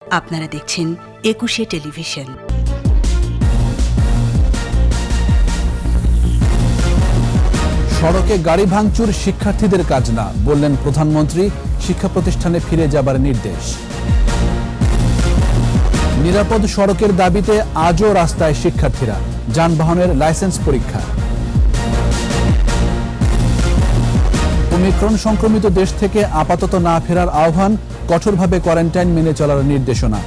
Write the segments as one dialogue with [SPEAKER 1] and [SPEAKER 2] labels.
[SPEAKER 1] আপনারা দেখছেন একুশে টেলিভিশন।
[SPEAKER 2] সড়কে গাড়ি ভাঙচুর শিক্ষার্থীদের কাজ না, বললেন প্রধানমন্ত্রী। শিক্ষা প্রতিষ্ঠানে ফিরে যাবার নির্দেশ। নিরাপদ সড়কের দাবিতে আজও রাস্তায় শিক্ষার্থীরা, যানবাহনের লাইসেন্স পরীক্ষা। ওমিক্রন সংক্রমিত দেশ থেকে আপাতত না ফেরার আহ্বান, কঠোরভাবে কোয়ারেন্টাইন মেনে চলার নির্দেশনা।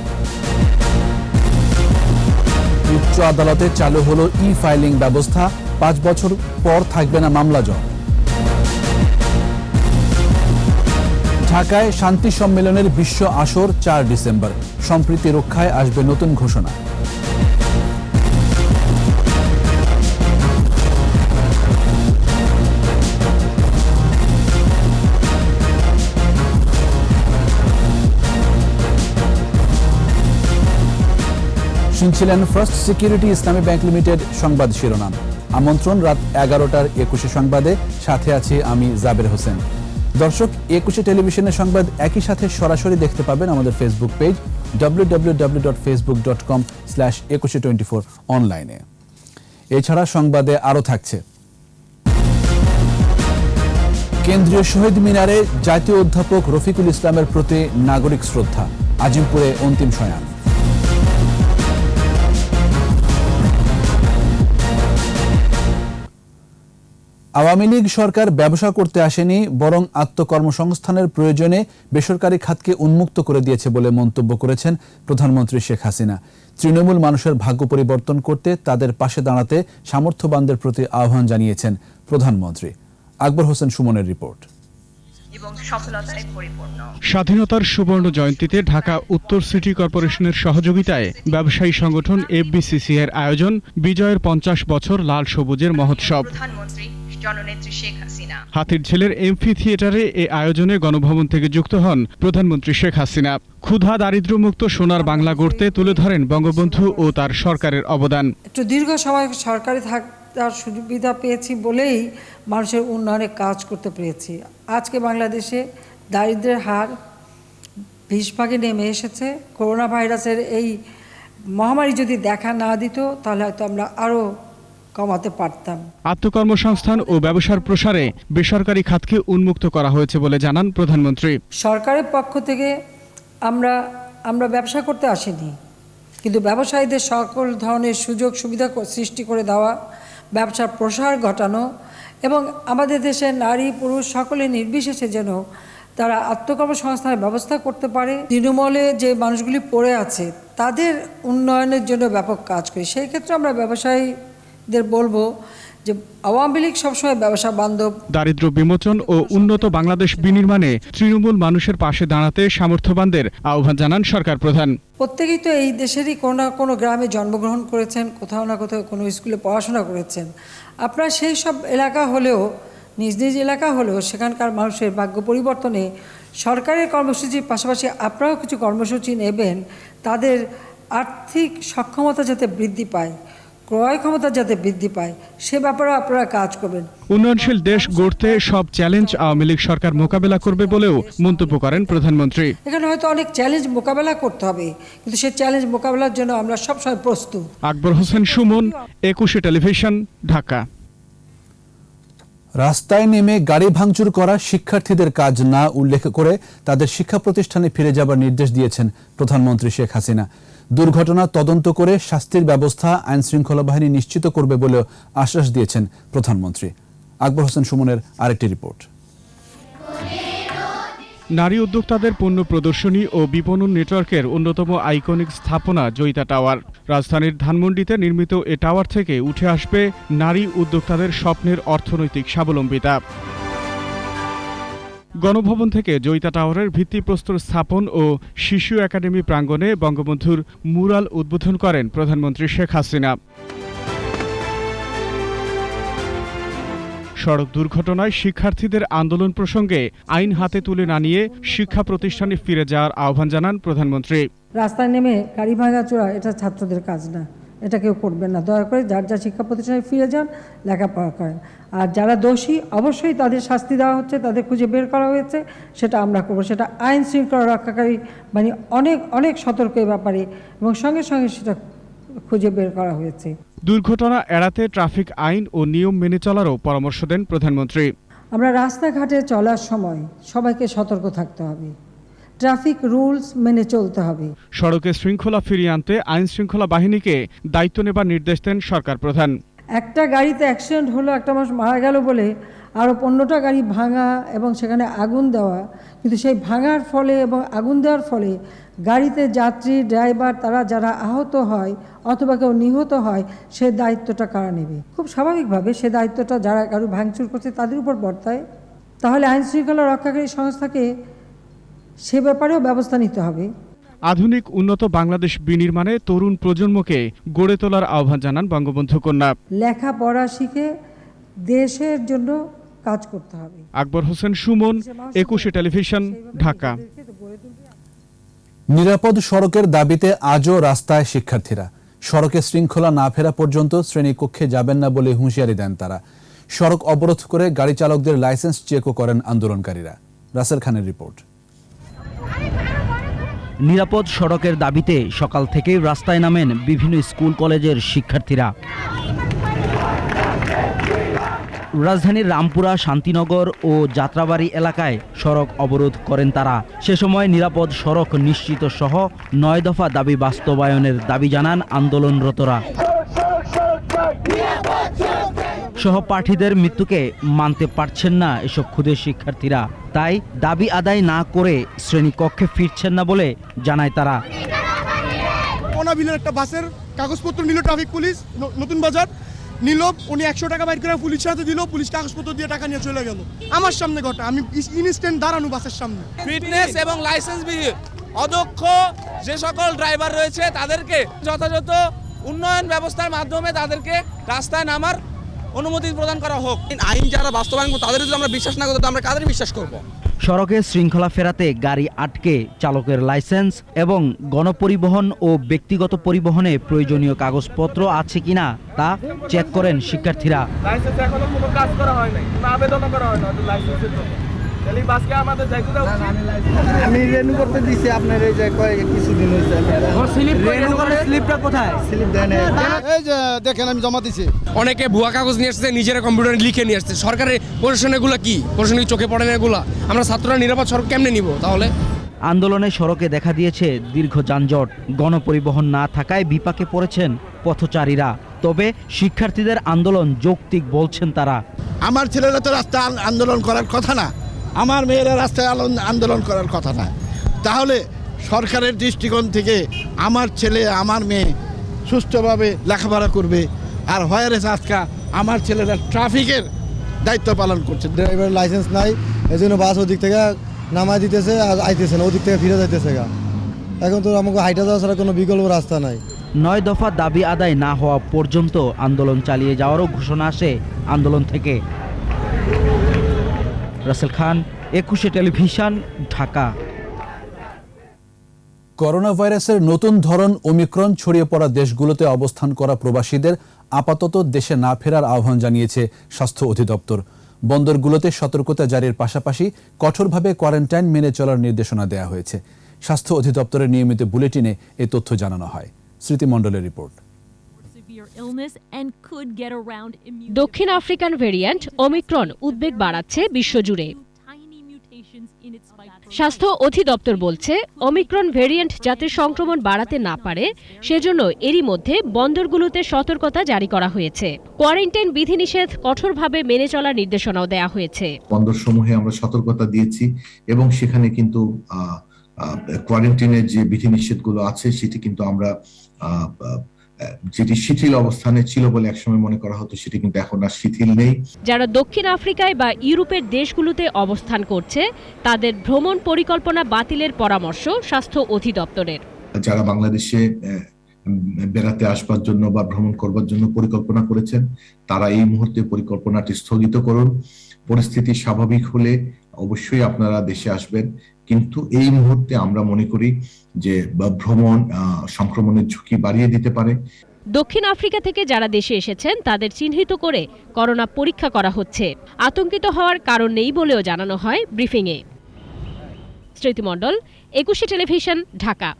[SPEAKER 2] উচ্চ আদালতে চালু হলো ই-ফাইলিং ব্যবস্থা, 5 বছর পর থাকবে না মামলা জট। ঢাকায় শান্তি সম্মেলনের বিশ্ব আসর 4 ডিসেম্বর, সম্প্রীতি রক্ষায় আসবে নতুন ঘোষণা। শুনছিলেন ফার্স্ট সিকিউরিটি ইসলামী ব্যাংক লিমিটেড সংবাদ শিরোনাম। আমন্ত্রণ রাত 11টার একুশে সংবাদে, সাথে আছি আমি জাবের হোসেন। দর্শক, একুশে টেলিভিশনের সংবাদ একই সাথে সরাসরি দেখতে পাবেন আমাদের ফেসবুক পেজ www.facebook.com/2124 অনলাইনে। এছাড়া সংবাদে আরও থাকছে: কেন্দ্রীয় শহীদ মিনারে জাতীয় অধ্যাপক রফিকুল ইসলামের প্রতি নাগরিক শ্রদ্ধা, আজিমপুরে অন্তিম শয়ান। আওয়ামী লীগ সরকার ব্যবসা করতে আসেনি, বরং আত্মকর্মসংস্থানের প্রয়োজনে বেসরকারি খাতকে উন্মুক্ত করে দিয়েছে বলে মন্তব্য করেছেন প্রধানমন্ত্রী শেখ হাসিনা। তৃণমূল মানুষের ভাগ্য পরিবর্তন করতে তাদের পাশে দাঁড়াতে সামর্থ্যবানদের প্রতি আহ্বান জানিয়েছেন প্রধানমন্ত্রী। আকবর হোসেন সুমনের রিপোর্ট।
[SPEAKER 3] স্বাধীনতার সুবর্ণ জয়ন্তীতে ঢাকা উত্তর সিটি কর্পোরেশনের সহযোগিতায় ব্যবসায়ী সংগঠন এফবিসিসি এর আয়োজন বিজয়ের 50 বছর লাল সবুজের মহোৎসব। হাতিরঝিলের এমফি থিয়েটারে এ আয়োজনে গণভবন থেকে যুক্ত হন প্রধানমন্ত্রী শেখ হাসিনা। ক্ষুধা দারিদ্র্যমুক্ত সোনার বাংলা গড়তে তুলে ধরেন বঙ্গবন্ধু ও তার সরকারের অবদান।
[SPEAKER 4] একটু দীর্ঘ সময় সরকারি থাকার সুবিধা পেয়েছি বলেই মানুষের উন্নয়নে কাজ করতে পেরেছি। আজকে বাংলাদেশে দারিদ্র্যের হার 20 ভাগে নেমে এসেছে। করোনা ভাইরাসের এই মহামারী যদি দেখা না দিত, তাহলে হয়তো আমরা আরও কমাতে পারতাম।
[SPEAKER 3] আত্মকর্মসংস্থান ও ব্যবসার প্রসারে বেসরকারি খাতকে উন্মুক্ত করা হয়েছে বলে জানান প্রধানমন্ত্রী।
[SPEAKER 4] সরকারের পক্ষ থেকে আমরা ব্যবসা করতে আসিনি, কিন্তু ব্যবসায়ীদের সকল ধরনের সুযোগ সুবিধা সৃষ্টি করে দেওয়া, ব্যবসার প্রসার ঘটানো এবং আমাদের দেশের নারী পুরুষ সকলে নির্বিশেষে যেন তারা আত্মকর্মসংস্থানের ব্যবস্থা করতে পারে। তৃণমূলে যে মানুষগুলি পড়ে আছে তাদের উন্নয়নের জন্য ব্যাপক কাজ করি। সেই ক্ষেত্রে আমরা ব্যবসায়ীদের বলবো যে আওয়ামী লীগ সবসময় ব্যবসা বান্ধব।
[SPEAKER 3] দারিদ্র্য বিমোচন ও উন্নত বাংলাদেশ বিনির্মাণে তৃণমূল মানুষের পাশে দাঁড়াতে সামর্থ্যবানদের আহ্বান জানান সরকার প্রধান।
[SPEAKER 4] প্রত্যেকেই তো এই দেশেরই কোনো না কোনো গ্রামে জন্মগ্রহণ করেছেন, কোথাও না কোথাও কোনো স্কুলে পড়াশোনা করেছেন। আপনারা সেই সব এলাকা হলেও, নিজ নিজ এলাকা হলেও সেখানকার মানুষের ভাগ্য পরিবর্তনে সরকারের কর্মসূচির পাশাপাশি আপনারাও কিছু কর্মসূচি নেবেন, তাদের আর্থিক সক্ষমতা যাতে বৃদ্ধি পায়, ক্রয় ক্ষমতা যাতে বৃদ্ধি পায়, সে ব্যাপারে আপনারা কাজ করবেন।
[SPEAKER 3] উন্নয়নশীল দেশ গড়তে সব চ্যালেঞ্জ আওয়ামী লীগ সরকার মোকাবেলা করবে বলেও মন্তব্য করেন প্রধানমন্ত্রী।
[SPEAKER 4] এখানে হয়তো অনেক চ্যালেঞ্জ মোকাবেলা করতে হবে, কিন্তু সেই চ্যালেঞ্জ মোকাবেলার জন্য আমরা সবসময় প্রস্তুত।
[SPEAKER 3] আকবর হোসেন সুমন, একুশে টেলিভিশন, ঢাকা।
[SPEAKER 2] রাস্তায় নেমে গাড়ি ভাঙচুর করা শিক্ষার্থীদের কাজ না উল্লেখ করে তাদের শিক্ষা প্রতিষ্ঠানে ফিরে যাবার নির্দেশ দিয়েছেন প্রধানমন্ত্রী শেখ হাসিনা। দুর্ঘটনা তদন্ত করে শাস্তির ব্যবস্থা আইনশৃঙ্খলা বাহিনী নিশ্চিত করবে বলেও আশ্বাস দিয়েছেন প্রধানমন্ত্রী। আকবর হোসেন সুমনের আরেকটি রিপোর্ট।
[SPEAKER 3] নারী উদ্যোক্তাদের পণ্য প্রদর্শনী ও বিপণন নেটওয়ার্কের অন্যতম আইকনিক স্থাপনা জয়িতা টাওয়ার। রাজধানীর ধানমন্ডিতে নির্মিত এ টাওয়ার থেকে উঠে আসবে নারী উদ্যোক্তাদের স্বপ্নের অর্থনৈতিক স্বাবলম্বিতা। গণভবন থেকে জয়িতা টাওয়ারের ভিত্তিপ্রস্তর স্থাপন ও শিশু একাডেমি প্রাঙ্গণে বঙ্গবন্ধুর মুরাল উদ্বোধন করেন প্রধানমন্ত্রী শেখ হাসিনা। সড়ক দুর্ঘটনায় শিক্ষার্থীদের আন্দোলন প্রসঙ্গে আইন হাতে তুলে না নিয়ে শিক্ষা প্রতিষ্ঠানে ফিরে যাওয়ার আহ্বান জানান প্রধানমন্ত্রী।
[SPEAKER 4] রাস্তায় নেমে গাড়ি ভাঙাচোরা এটা ছাত্রদের কাজ না, এটা কেউ করবেন না। দয়া করে যার যা শিক্ষা প্রতিষ্ঠানে ফিরে যান, লেখাপড়া করেন। আর যারা দোষী অবশ্যই তাদের শাস্তি দেওয়া হচ্ছে, তাদের খুঁজে বের করা হয়েছে, সেটা আমরা করবো। সেটা আইন শৃঙ্খলা রক্ষাকারী মানে অনেক অনেক সতর্ক এ ব্যাপারে, এবং সঙ্গে সঙ্গে সেটা খুঁজে বের করা হয়েছে।
[SPEAKER 3] দুর্ঘটনা এড়াতে ট্রাফিক আইন ও নিয়ম মেনে চলারও পরামর্শ দেন প্রধানমন্ত্রী।
[SPEAKER 4] আমরা রাস্তাঘাটে চলার সময় সবাইকে সতর্ক থাকতে হবে, ট্রাফিক রুলস মেনে চলতে হবে।
[SPEAKER 3] সড়কে শৃঙ্খলা ফিরিয়ে আনতে আইন শৃঙ্খলা বাহিনীকে দায়িত্ব নেবার নির্দেশ দেন সরকার প্রধান।
[SPEAKER 4] একটা গাড়িতে অ্যাক্সিডেন্ট হলো, একটা মানুষ মারা গেল বলে আরও 15টা গাড়ি ভাঙা এবং সেখানে আগুন দেওয়া, কিন্তু সেই ভাঙার ফলে এবং আগুন দেওয়ার ফলে গাড়িতে যাত্রী ড্রাইভার তারা যারা আহত হয় অথবা কেউ নিহত হয়, সে দায়িত্বটা কারা নেবে? খুব স্বাভাবিকভাবে সে দায়িত্বটা যারা কারো ভাঙচুর করছে তাদের উপর বর্তায়। তাহলে আইন শৃঙ্খলা রক্ষাকারী সংস্থাকে সে ব্যাপারেও ব্যবস্থা নিতে হবে।
[SPEAKER 3] আধুনিক উন্নত বাংলাদেশ বিনির্মাণে তরুণ প্রজন্মকে গড়ে তোলার আহ্বান জানান বঙ্গবন্ধু কন্যা।
[SPEAKER 4] লেখাপড়া শিখে দেশের জন্য কাজ করতে হবে।
[SPEAKER 3] আকবর হোসেন সুমন, একুশে টেলিভিশন, ঢাকা।
[SPEAKER 2] নিরাপদ সড়কের দাবিতে আজও রাস্তায় শিক্ষার্থীরা। সড়কে শৃঙ্খলা না ফেরা পর্যন্ত শ্রেণীকক্ষে যাবেন না বলে হুঁশিয়ারি দেন তারা। সড়ক অবরোধ করে গাড়ি চালকদের লাইসেন্স চেকও করেন আন্দোলনকারীরা। রাসেল খানের রিপোর্ট।
[SPEAKER 5] নিরাপদ সড়কের দাবিতে সকাল থেকেই রাস্তায় নামেন বিভিন্ন স্কুল কলেজের শিক্ষার্থীরা। রাজধানীর রামপুরা, শান্তিনগর ও যাত্রাবাড়ি এলাকায় সড়ক অবরোধ করেন তারা। সে সময় নিরাপদ সড়ক নিশ্চিত সহ 9 দফা দাবি বাস্তবায়নের দাবি জানান আন্দোলনরতরা। সহপাঠীদের মৃত্যুকে মানতে পারছেন না এসব ক্ষুদে শিক্ষার্থীরা, তাই দাবি আদায় না করে শ্রেণীকক্ষে ফিরছেন না বলে জানায় তারা।
[SPEAKER 6] অনাবিলের একটা বাসের কাগজপত্র নিল ট্রাফিক পুলিশ, নতুন বাজার নিল, উনি 100 টাকা বাইর করে পুলিশের হাতে দিল, পুলিশ কাগজপত্র দিয়ে টাকা নিয়ে চলে গেল। আমার সামনে ঘটা, আমি ইনস্ট্যান্ট দাঁড়ানো বাসের সামনে।
[SPEAKER 7] ফিটনেস এবং লাইসেন্স বিহীন অদক্ষ যে সকল ড্রাইভার রয়েছে তাদেরকে যথাযথ উন্নয়ন ব্যবস্থার মাধ্যমে তাদেরকে রাস্তায় নামার অনুমতি প্রদান করা হোক। আইন যারা বাস্তবায়ন করবে তাদের যদি আমরা বিশ্বাস না করতে, আমরা কাদের বিশ্বাস করব?
[SPEAKER 5] সড়কে শৃঙ্খলা ফেরাতে গাড়ি আটকে চালকের লাইসেন্স এবং গণপরিবহন ও ব্যক্তিগত পরিবহনে প্রয়োজনীয় কাগজপত্র আছে কিনা তা চেক করেন শিক্ষার্থীরা।
[SPEAKER 8] লাইসেন্স এখনো কোনো কাজ করা হয় নাই, কোনো আবেদনও করা হয় না লাইসেন্সের জন্য। তাহলে বাসকে আমাদের যাইতে দাও।
[SPEAKER 9] আমি রেনু করতে দিছি আপনার এই যে কিছুদিন হইছে।
[SPEAKER 5] স্লিপটা কোথায়?
[SPEAKER 9] স্লিপ দেন এই যে দেখেন আমি জমা দিছি।
[SPEAKER 7] অনেকে ভুয়া কাগজ নিয়ে আসছে, নিজেরা কম্পিউটারে লিখে নিয়ে আসছে। সরকারের প্রশাসন এগুলো কি? প্রশাসনিক চোখে পড়ে না এগুলা? আমরা ছাত্ররা নিরাপদ সড়ক কেমনে নিব তাহলে?
[SPEAKER 5] আন্দোলনে সড়কে দেখা দিয়েছে দীর্ঘ যানজট। গণপরিবহন না থাকায় বিপাকে পড়েছেন পথচারীরা। তবে শিক্ষার্থীদের আন্দোলন যৌক্তিক বলছেন তারা।
[SPEAKER 10] আমার ছেলেরা তো রাস্তায় আন্দোলন করার কথা না, আমার মেয়েরা রাস্তায় আন্দোলন করার কথা না। তাহলে সরকারের দৃষ্টিকোণ থেকে আমার ছেলে আমার মেয়ে সুষ্ঠুভাবে লেখাপড়া করবে। আর হয়ারেস আজকা আমার ছেলেরা ট্রাফিকের দায়িত্ব পালন করছে।
[SPEAKER 9] ড্রাইভার লাইসেন্স নাই, এই জন্য বাস ওদিক থেকে নামাই দিতেছে আর আইতেছে না, ওদিক থেকে ফিরে যাইতেছে। এখন তো আমাকে হাইটা যাওয়া ছাড়া কোনো বিকল্প রাস্তা নাই।
[SPEAKER 5] 9 দফা দাবি আদায় না হওয়া পর্যন্ত আন্দোলন চালিয়ে যাওয়ারও ঘোষণা আসে আন্দোলন থেকে। রাসেল খান, একুশে টেলিভিশন, ঢাকা।
[SPEAKER 2] করোনা ভাইরাসের নতুন ধরন ওমিক্রন ছড়িয়ে পড়া দেশগুলোতে অবস্থান করা প্রবাসীদের আপাতত দেশে না ফেরার আহ্বান জানিয়েছে স্বাস্থ্য অধিদপ্তর। বন্দরগুলোতে সতর্কতা জারির পাশাপাশি কঠোরভাবে কোয়ারেন্টাইন মেনে চলার নির্দেশনা দেওয়া হয়েছে। স্বাস্থ্য অধিদপ্তরের নিয়মিত বুলেটিনে এ তথ্য জানানো হয়। স্মৃতি মণ্ডলের রিপোর্ট।
[SPEAKER 11] দক্ষিণ আফ্রিকান ভেরিয়েন্ট ওমিক্রন উদ্বেগ বাড়াচ্ছে বিশ্বজুড়ে। স্বাস্থ্য অধিদপ্তর বলছে, ওমিক্রন ভেরিয়েন্ট যাতে সংক্রমণ বাড়াতে না পারে সেজন্য এরই মধ্যে বন্দরগুলোতে সতর্কতা জারি করা হয়েছে। কোয়ারেন্টাইন বিধিনিষেধ কঠোরভাবে মেনে চলার নির্দেশনাও দেওয়া হয়েছে।
[SPEAKER 12] বন্দরসমূহে আমরা সতর্কতা দিয়েছি এবং সেখানে কিন্তু কোয়ারেন্টাইনের যে বিধিনিষেধগুলো আছে সেটি কিন্তু আমরা যেটি শিথিল অবস্থানে ছিল বলে একসময় মনে করা হতো সেটি কিন্তু এখন আর শিথিল নেই।
[SPEAKER 11] যারা দক্ষিণ আফ্রিকায় বা ইউরোপের দেশগুলোতে অবস্থান করছে তাদের ভ্রমণ পরিকল্পনা বাতিলের পরামর্শ স্বাস্থ্য অধিদপ্তরের।
[SPEAKER 12] যারা বাংলাদেশে বেড়াতে আসবার জন্য বা ভ্রমণ করবার জন্য পরিকল্পনা করেছেন তারা এই মুহূর্তে পরিকল্পনাটি স্থগিত করুন। পরিস্থিতি স্বাভাবিক হলে অবশ্যই আপনারা দেশে আসবেন, কিন্তু এই মুহূর্তে আমরা মনে করি যে ভ্রমণ সংক্রমণের ঝুঁকি বাড়িয়ে দিতে পারে।
[SPEAKER 11] দক্ষিণ আফ্রিকা থেকে যারা দেশে এসেছেন তাদের চিহ্নিত করে করোনা পরীক্ষা করা হচ্ছে। আতঙ্কিত হওয়ার কারণ নেই বলেও জানানো হয় ব্রিফিংয়ে। স্মৃতি মণ্ডল, একুশে টেলিভিশন, ঢাকা।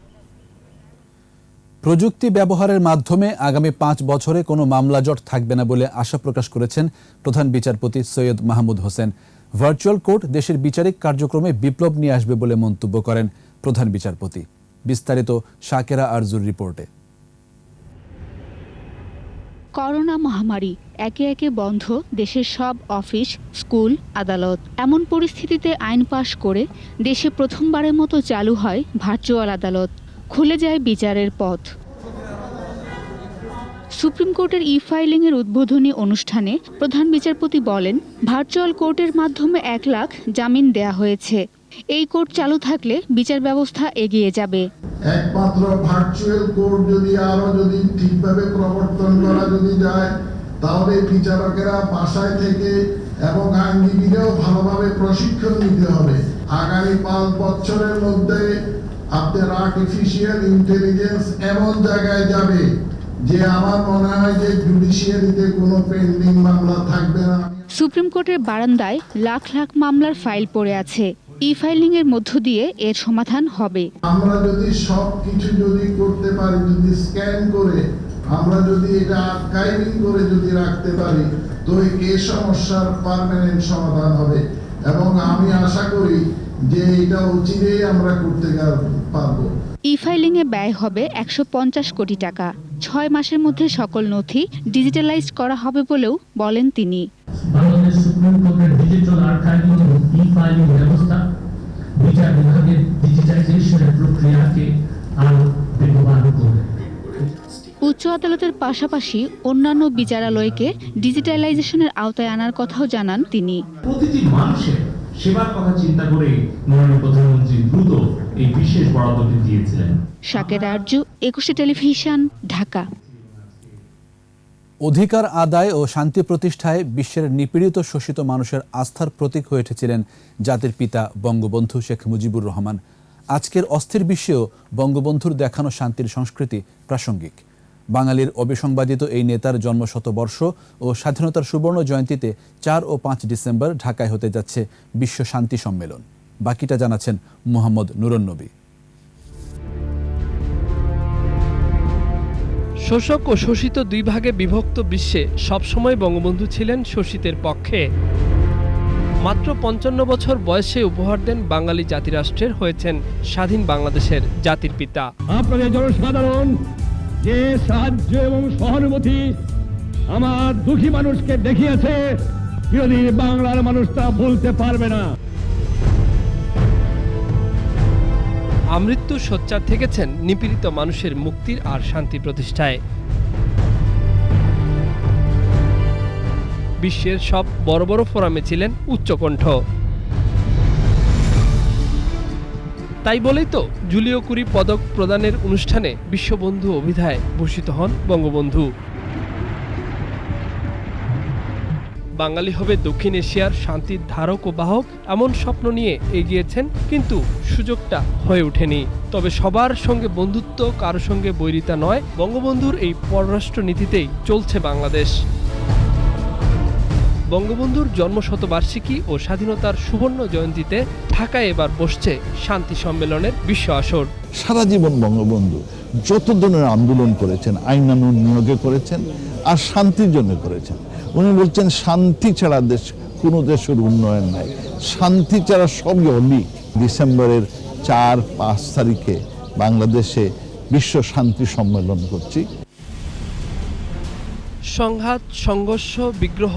[SPEAKER 2] প্রযুক্তি ব্যবহারের মাধ্যমে আগামী 5 বছরে কোনো মামলা জট থাকবে না বলে আশা প্রকাশ করেছেন প্রধান বিচারপতি সৈয়দ মাহমুদ হোসেন। ভার্চুয়াল কোর্ট দেশের বিচারিক কার্যক্রমে বিপ্লব নিয়ে আসবে বলে মন্তব্য করেন প্রধান বিচারপতি। বিস্তারিত শাকেরা আরজুর রিপোর্টে।
[SPEAKER 13] করোনা মহামারী একে একে বন্ধ দেশের সব অফিস, স্কুল, আদালত। এমন পরিস্থিতিতে আইন পাশ করে দেশে প্রথমবারের মতো চালু হয় ভার্চুয়াল আদালত। খুলে যায় বিচারের পথ। সুপ্রিম কোর্টের ই-ফাইলিংয়ের উদ্বোধনী অনুষ্ঠানে প্রধান বিচারপতি বলেন, ভার্চুয়াল কোর্টের মাধ্যমে 1 লাখ জামিন দেয়া হয়েছে। এই কোর্ট চালু থাকলে বিচার ব্যবস্থা এগিয়ে যাবে।
[SPEAKER 14] একমাত্র ভার্চুয়াল কোর্ট যদি ঠিকভাবে প্রবর্তন করা যায়, তাহলে বিচারকেরা বাসায় থেকে এবং আইনজীবীরাও ভালোভাবে প্রশিক্ষণ নিতে হবে। আগামী 5 বছরের মধ্যে আপনার আর্টিফিশিয়াল ইন্টেলিজেন্স এমন জায়গায় যাবে যে আমার মনে হয় যে জুডিশিয়ারিতে কোনো পেন্ডিং মামলা থাকবে না।
[SPEAKER 13] সুপ্রিম কোর্টের বারান্দায় লাখ লাখ মামলার ফাইল পড়ে আছে। ই-ফাইলিংয়ের মধ্য দিয়ে এর সমাধান হবে।
[SPEAKER 14] আমরা যদি সবকিছু করতে পারি, যদি স্ক্যান করে আমরা যদি এটা আর্কাইভিং করে রাখতে পারি, তো এই সমস্যার পার্মানেন্ট সমাধান হবে। এবং আমি আশা করি যে এটা অচিরেই আমরা করতে পারবো।
[SPEAKER 13] ই-ফাইলিংয়ে ব্যয় হবে 150 কোটি টাকা। 6 মাসের মধ্যে সকল নথি ডিজিটালাইজ করা হবে বলেও বলেন তিনি।
[SPEAKER 15] বাংলাদেশ সুপ্রিম কোর্টের ডিজিটাল আর্কাইভিং এবং ই-ফাইলিং ব্যবস্থা বিচার বিভাগের ডিজিটাইজেশনের প্রক্রিয়াকে আরো বেগবান করবে।
[SPEAKER 13] উচ্চ আদালতের পাশাপাশি অন্যান্য বিচারালয়কে ডিজিটালাইজেশনের আওতায় আনার কথাও জানান তিনি।
[SPEAKER 15] প্রতিটি মানুষের সেবার কথা চিন্তা করে মাননীয় প্রধানমন্ত্রী দ্রুত এই বিশেষ বরাদ্দটি দিয়েছিলেন।
[SPEAKER 13] শাকেরা আরজু, একুশে টেলিভিশন, ঢাকা।
[SPEAKER 2] অধিকার আদায় ও শান্তি প্রতিষ্ঠায় বিশ্বের নিপীড়িত শোষিত মানুষের আস্থার প্রতীক হয়ে উঠেছিলেন জাতির পিতা বঙ্গবন্ধু শেখ মুজিবুর রহমান। আজকের অস্থির বিশ্বেও বঙ্গবন্ধুর দেখানো শান্তির সংস্কৃতি প্রাসঙ্গিক। বাঙালির অবিসংবাদিত এই নেতার জন্মশতবর্ষ ও স্বাধীনতার সুবর্ণ জয়ন্তীতে 4 ও 5 ডিসেম্বর ঢাকায় হতে যাচ্ছে বিশ্ব শান্তি সম্মেলন। বাকিটা জানাচ্ছেন মোহাম্মদ নুরুন নবী।
[SPEAKER 16] শোষক ও শোষিত 2 ভাগে বিভক্ত বিশ্বে সবসময় বঙ্গবন্ধু ছিলেন শোষিতের পক্ষে। মাত্র 55 বছর বয়সে উপহার দেন বাঙালি জাতিরাষ্ট্রের, হয়েছেন স্বাধীন বাংলাদেশের জাতির পিতা।
[SPEAKER 17] আপনাদের জনসাধারণ যে সাহায্য এবং সহানুভূতি আমার দুঃখী মানুষকে দেখিয়েছে, বিরোধী বাংলার মানুষ তা ভুলতে পারবে না।
[SPEAKER 16] আমৃত্যু সোচ্চার থেকেছেন নিপীড়িত মানুষের মুক্তির আর শান্তি প্রতিষ্ঠায়। বিশ্বের সব বড় বড় ফোরামে ছিলেন উচ্চকণ্ঠ। তাই বলেই তো জুলিও কুরি পদক প্রদানের অনুষ্ঠানে বিশ্ববন্ধু অভিধায় ভূষিত হন বঙ্গবন্ধু। বাঙালি হবে দক্ষিণ এশিয়ার শান্তির ধারক ও বাহক, এমন স্বপ্ন নিয়ে এগিয়েছেন, কিন্তু সুযোগটা হয়ে ওঠেনি। তবে সবার সঙ্গে বন্ধুত্ব, কারো সঙ্গে বৈরিতা নয়, বঙ্গবন্ধুর এই পররাষ্ট্র নীতিতেই চলছে বাংলাদেশ। বঙ্গবন্ধুর জন্মশতবার্ষিকী ও স্বাধীনতার সুবর্ণ জয়ন্তীতে ঢাকায় এবার বসছে শান্তি সম্মেলনের বিশ্ব আসর।
[SPEAKER 10] সারা জীবন বঙ্গবন্ধু যত ধরনের আন্দোলন করেছেন, আইনানুগ নিয়োগে করেছেন আর শান্তির জন্য করেছেন। উনি বলছেন শান্তি ছাড়া কোনো দেশের উন্নয়ন নাই, শান্তি ছাড়া সবই অলিক। ডিসেম্বরের 4-5 তারিখে বাংলাদেশে বিশ্ব শান্তি সম্মেলন করছি।
[SPEAKER 16] সংঘাত, সংঘর্ষ, বিগ্রহ,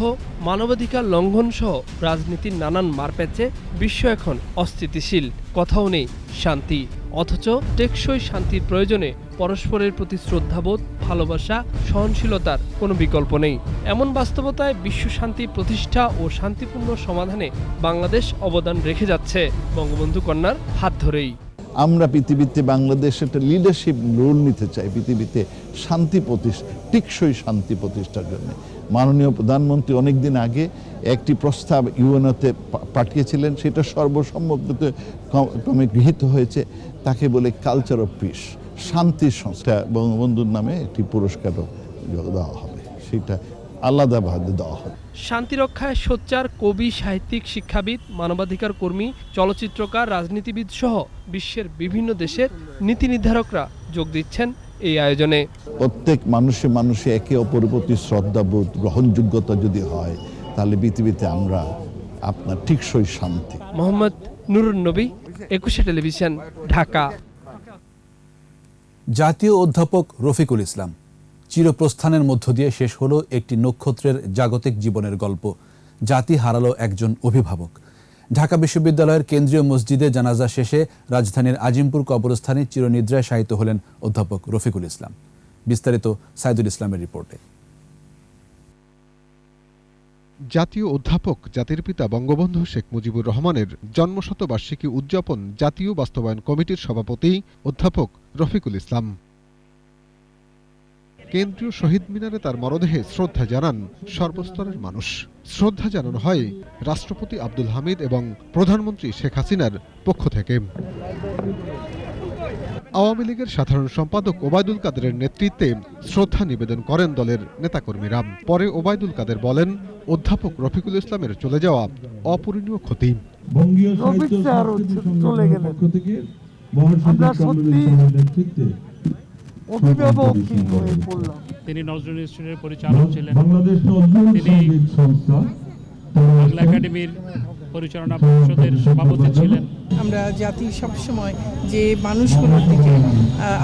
[SPEAKER 16] মানবাধিকার লঙ্ঘন সহ রাজনীতির নানান মারপ্যাচে বিশ্ব এখন অস্থিতিশীল। কথাও নেই শান্তি, অথচ টেকসই শান্তির প্রয়োজনে পরস্পরের প্রতি শ্রদ্ধাবোধ, ভালোবাসা, সহনশীলতার কোনো বিকল্প নেই। এমন বাস্তবতায় বিশ্ব শান্তি প্রতিষ্ঠা ও শান্তিপূর্ণ সমাধানে বাংলাদেশ অবদান রেখে যাচ্ছে বঙ্গবন্ধু কন্যার হাত ধরেই।
[SPEAKER 10] আমরা পৃথিবীতে বাংলাদেশ একটা লিডারশিপ রোল নিতে চাই পৃথিবীতে টেকসই শান্তি প্রতিষ্ঠার জন্য। মাননীয় প্রধানমন্ত্রী অনেকদিন আগে একটি প্রস্তাব ইউএনওতে পাঠিয়েছিলেন, সেটা সর্বসম্মতিক্রমে গৃহীত হয়েছে। তাকে বলে কালচার অফ পিস, শান্তির সংস্থা বঙ্গবন্ধুর নামে একটি পুরস্কারও দেওয়া হবে, সেটা আলাদাভাবে দেওয়া হবে।
[SPEAKER 16] শান্তিরক্ষায় সোচ্চার কবি, সাহিত্যিক, শিক্ষাবিদ, মানবাধিকার কর্মী, চলচ্চিত্রকার, রাজনীতিবিদ সহ বিশ্বের বিভিন্ন দেশের নীতি নির্ধারকরা যোগ দিচ্ছেন এই আয়োজনে।
[SPEAKER 10] প্রত্যেক মানুষে একে অপরের প্রতি শ্রদ্ধাবোধ, গ্রহণযোগ্যতা যদি হয়, তাহলে পৃথিবীতে আমরা আপনার টিকসই শান্তি।
[SPEAKER 16] মোহাম্মদ নুরুন নবী, একুশে টেলিভিশন, ঢাকা।
[SPEAKER 2] জাতীয় অধ্যাপক রফিকুল ইসলাম চিরপ্রস্থানের মধ্য দিয়ে শেষ হলো একটি নক্ষত্রের জাগতিক জীবনের গল্প। জাতি হারালো একজন অভিভাবক। ঢাকা বিশ্ববিদ্যালয়ের কেন্দ্রীয় মসজিদে জানাজা শেষে রাজধানীর আজিমপুর কবরস্থানে চিরনিদ্রায় শায়িত হলেন অধ্যাপক রফিকুল ইসলাম। বিস্তারিত সাইদুল ইসলামের রিপোর্টে।
[SPEAKER 18] জাতীয় অধ্যাপক, জাতির পিতা বঙ্গবন্ধু শেখ মুজিবুর রহমানের জন্মশতবার্ষিকী উদযাপন জাতীয় বাস্তবায়ন কমিটির সভাপতি অধ্যাপক রফিকুল ইসলাম। কেন্দ্রীয় শহীদ মিনারে তার মরদেহে শ্রদ্ধা জানান সর্বস্তরের মানুষ। শ্রদ্ধা জানানো হয় রাষ্ট্রপতি আব্দুল হামিদ এবং প্রধানমন্ত্রী শেখ হাসিনার পক্ষ থেকে। আওয়ামী লীগের সাধারণ সম্পাদক ওবায়দুল কাদেরের নেতৃত্বে শ্রদ্ধা নিবেদন করেন দলের নেতাকর্মীরা। পরে ওবায়দুল কাদের বলেন, অধ্যাপক রফিকুল ইসলামের চলে যাওয়া অপূরণীয় ক্ষতি।
[SPEAKER 19] তিনি নজরুল ইনস্টিটিউটের পরিচালক ছিলেন, তিনি বাংলা একাডেমির পরিচালনা পরিষদের সভাপতি ছিলেন।
[SPEAKER 20] আমরা জাতি সবসময় যে মানুষগুলোর দিকে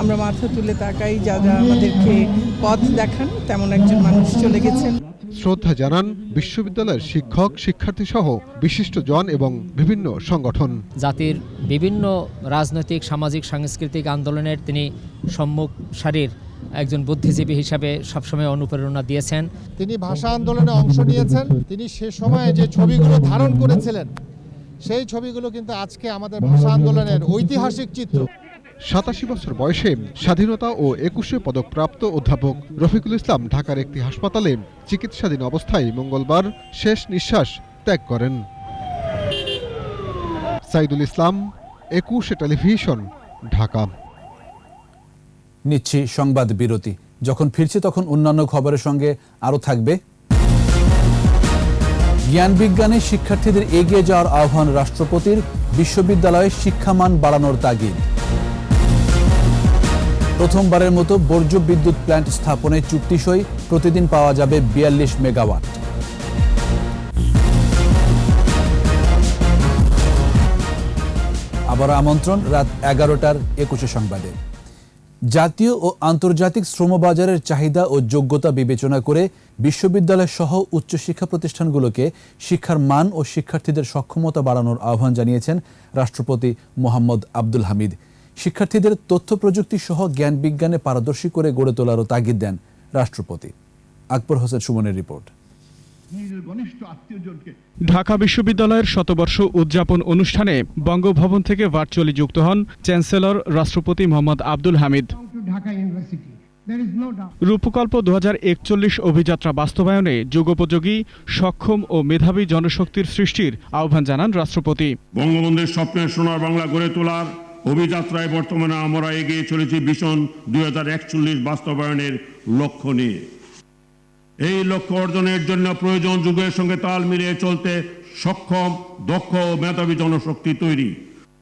[SPEAKER 20] আমরা মাথা তুলে তাকাই, যারা আমাদেরকে পথ দেখান, তেমন একজন মানুষ চলে গেছেন।
[SPEAKER 18] শ্রদ্ধা জানান বিশ্ববিদ্যালয়ের শিক্ষক, শিক্ষার্থী সহ বিশিষ্টজন এবং বিভিন্ন সংগঠন।
[SPEAKER 21] জাতির বিভিন্ন রাজনৈতিক, সামাজিক, সাংস্কৃতিক আন্দোলনের তিনি সম্মুখ সারির একজন বুদ্ধিজীবী হিসাবে সবসময় অনুপ্রেরণা দিয়েছেন।
[SPEAKER 22] তিনি ভাষা আন্দোলনে অংশ নিয়েছেন। তিনি সে সময়ে যে ছবিগুলো ধারণ করেছিলেন, সেই ছবিগুলো কিন্তু আজকে আমাদের ভাষা আন্দোলনের ঐতিহাসিক চিত্র।
[SPEAKER 18] 87 বছর বয়সে স্বাধীনতা ও 21 পদকপ্রাপ্ত অধ্যাপক রফিকুল ইসলাম ঢাকার একটি হাসপাতালে চিকিৎসাধীন অবস্থায় মঙ্গলবার শেষ নিঃশ্বাস ত্যাগ করেন। সাইদুল ইসলাম, 21 টেলিভিশন, ঢাকা।
[SPEAKER 2] নিচ্ছি সংবাদ বিরতি। যখন ফিরছি তখন অন্যান্য খবরের সঙ্গে আরও থাকবে জ্ঞান বিজ্ঞানে শিক্ষার্থীদের এগিয়ে যাওয়ার আহ্বান রাষ্ট্রপতির, বিশ্ববিদ্যালয়ে শিক্ষামান বাড়ানোর তাগিদ। প্রথমবারের মতো বর্জ্য বিদ্যুৎ প্ল্যান্ট স্থাপনে চুক্তি সই, প্রতিদিন পাওয়া যাবে 42 মেগাওয়াট। আবার আমন্ত্রণ রাত 11টার 21 সংবাদে। জাতীয় ও আন্তর্জাতিক শ্রমবাজারের চাহিদা ও যোগ্যতা বিবেচনা করে বিশ্ববিদ্যালয় সহ উচ্চশিক্ষা প্রতিষ্ঠানগুলোকে শিক্ষার মান ও শিক্ষার্থীদের সক্ষমতা বাড়ানোর আহ্বান জানিয়েছেন রাষ্ট্রপতি মোহাম্মদ আব্দুল হামিদ। শিক্ষার্থীদের তথ্য প্রযুক্তি সহ জ্ঞান বিজ্ঞানে পারদর্শী করে গড়ে তোলারও তাগিদ দেন রাষ্ট্রপতি। আকবর হোসেন সুমনের রিপোর্ট।
[SPEAKER 3] ঢাকা বিশ্ববিদ্যালয়ের শতবর্ষ উদযাপন অনুষ্ঠানে বঙ্গভবন থেকে ভার্চুয়ালি যুক্ত হন চ্যান্সেলর রাষ্ট্রপতি মোহাম্মদ আব্দুল হামিদ। রূপকল্প 2041 অভিযাত্রা বাস্তবায়নে যুগোপযোগী, সক্ষম ও মেধাবী জনশক্তির সৃষ্টির আহ্বান জানান রাষ্ট্রপতি।
[SPEAKER 23] বঙ্গবন্ধুর স্বপ্নের সোনার বাংলা গড়ে তোলার অভিযাত্রায় বর্তমানে আমরা এগিয়ে চলেছি ভিশন 2041 বাস্তবায়নের লক্ষ্য নিয়ে। এই লক্ষ্য অর্জনের জন্য প্রয়োজন যুগের সঙ্গে তাল মিলিয়ে চলতে সক্ষম, দক্ষ ও মেধাবী জনশক্তি তৈরি,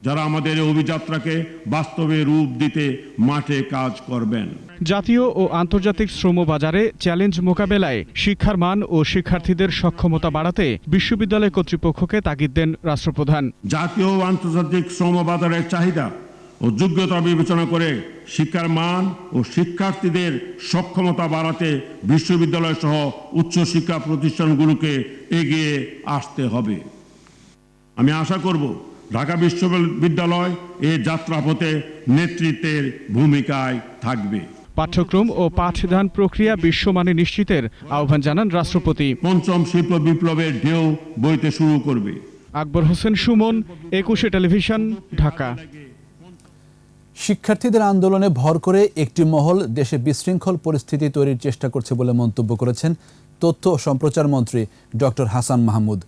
[SPEAKER 23] যারা আমাদের এই অভিযাত্রাকে বাস্তবে রূপ দিতে মাঠে কাজ করবেন।
[SPEAKER 3] জাতীয় ও আন্তর্জাতিক শ্রম বাজারে চ্যালেঞ্জ মোকাবেলায় শিক্ষার মান ও শিক্ষার্থীদের সক্ষমতা বাড়াতে বিশ্ববিদ্যালয় কর্তৃপক্ষকে তাগিদ দেন রাষ্ট্রপ্রধান।
[SPEAKER 23] জাতীয় ও আন্তর্জাতিক শ্রম বাজারের চাহিদা ও যোগ্যতা বিবেচনা করে শিক্ষার মান ও শিক্ষার্থীদের সক্ষমতা বাড়াতে বিশ্ববিদ্যালয় সহ উচ্চশিক্ষা প্রতিষ্ঠানগুলোকে এগিয়ে আসতে হবে। আমি আশা করব ঢাকা বিশ্ববিদ্যালয় এই যাত্রাপথে নেতৃত্বের ভূমিকায় থাকবে।
[SPEAKER 3] পাঠ্যক্রম ও পাঠদান প্রক্রিয়া বিশ্বমানে নিশ্চিতের আহ্বান জানান রাষ্ট্রপতি।
[SPEAKER 23] পঞ্চম শিল্প বিপ্লবের ঢেউ বইতে শুরু করবে।
[SPEAKER 3] আকবর হোসেন সুমন, 21 টেলিভিশন, ঢাকা।
[SPEAKER 2] শিক্ষার্থীদের আন্দোলনে ভর করে একটি মহল দেশে বিশৃঙ্খল পরিস্থিতি তৈরির চেষ্টা করছে বলে মন্তব্য করেছেন তথ্য ও সম্প্রচার মন্ত্রী ডক্টর হাসান মাহমুদ।